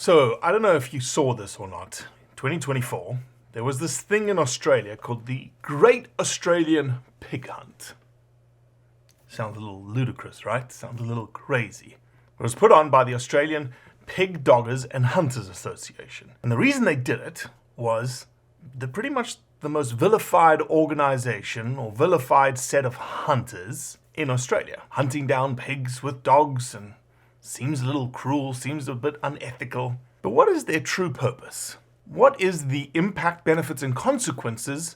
So, I don't know if you saw this or not. 2024, there was this thing in Australia called the Great Australian Pig Hunt. Sounds a little ludicrous, right? Sounds a little crazy. It was put on by the Australian Pig Doggers and Hunters Association. And the reason they did it was they're pretty much the most vilified organization or vilified set of hunters in Australia. Hunting down pigs with dogs and seems a little cruel, seems a bit unethical. But what is their true purpose? What is the impact, benefits, and consequences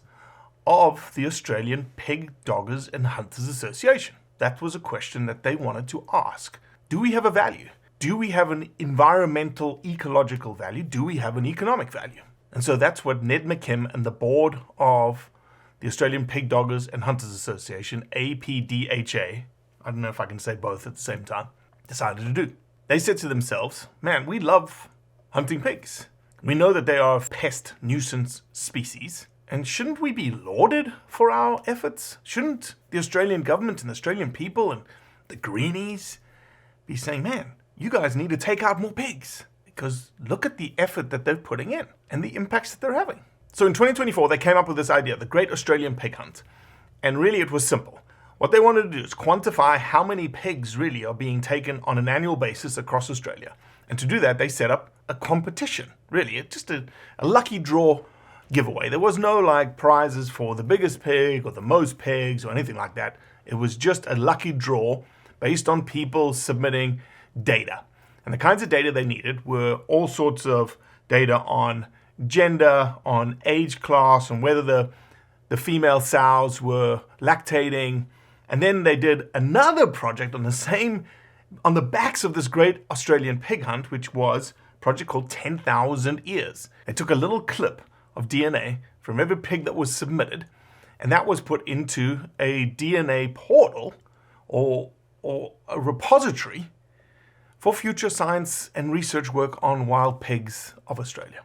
of the Australian Pig Doggers and Hunters Association? That was a question that they wanted to ask. Do we have a value? Do we have an environmental, ecological value? Do we have an economic value? And so that's what Ned McKim and the board of the Australian Pig Doggers and Hunters Association, APDHA, I don't know if I can say both at the same time, decided to do. They said to themselves, man, we love hunting pigs. We know that they are a pest nuisance species. And shouldn't we be lauded for our efforts? Shouldn't the Australian government and the Australian people and the greenies be saying, man, you guys need to take out more pigs because look at the effort that they're putting in and the impacts that they're having. So in 2024, they came up with this idea, the Great Australian Pig Hunt. And really it was simple. What they wanted to do is quantify how many pigs really are being taken on an annual basis across Australia. And to do that, they set up a competition. Really, it's just a lucky draw giveaway. There was no like prizes for the biggest pig or the most pigs or anything like that. It was just a lucky draw based on people submitting data. And the kinds of data they needed were all sorts of data on gender, on age class, on whether the female sows were lactating. And then they did another project on the backs of this Great Australian Pig Hunt, which was a project called 10,000 Ears. They took a little clip of DNA from every pig that was submitted, and that was put into a DNA portal or a repository for future science and research work on wild pigs of Australia.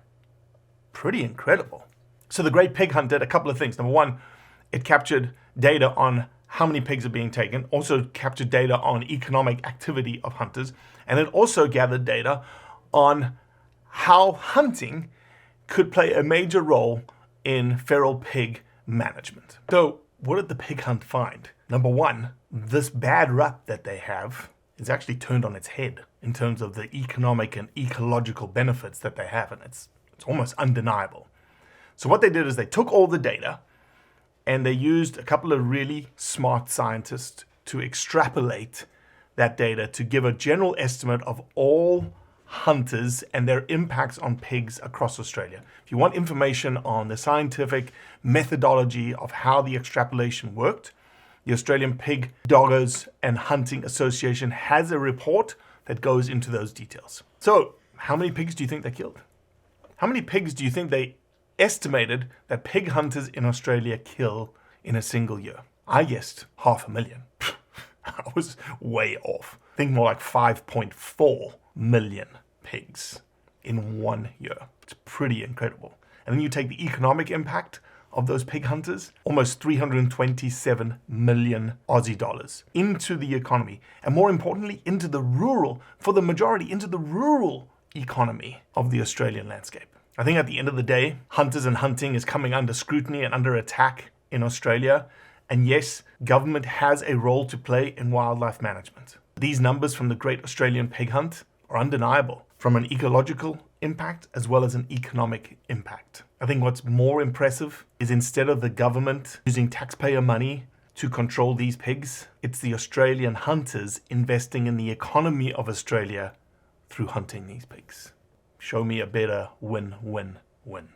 Pretty incredible. So the Great Pig Hunt did a couple of things. Number one, it captured data on how many pigs are being taken, also captured data on economic activity of hunters, and it also gathered data on how hunting could play a major role in feral pig management. So what did the pig hunt find? Number one, this bad rap that they have is actually turned on its head in terms of the economic and ecological benefits that they have, and it's almost undeniable. So what they did is they took all the data and they used a couple of really smart scientists to extrapolate that data to give a general estimate of all hunters and their impacts on pigs across Australia. If you want information on the scientific methodology of how the extrapolation worked, the Australian Pig Doggers and Hunting Association has a report that goes into those details. So, how many pigs do you think they killed? How many pigs do you think they estimated that pig hunters in Australia kill in a single year? I guessed 500,000. I was way off. I think more like 5.4 million pigs in 1 year. It's pretty incredible. And then you take the economic impact of those pig hunters, almost 327 million Aussie dollars into the economy. And more importantly, into the rural economy of the Australian landscape. I think at the end of the day, hunters and hunting is coming under scrutiny and under attack in Australia. And yes, government has a role to play in wildlife management. These numbers from the Great Australian Pig Hunt are undeniable from an ecological impact as well as an economic impact. I think what's more impressive is instead of the government using taxpayer money to control these pigs, it's the Australian hunters investing in the economy of Australia through hunting these pigs. Show me a better win-win-win.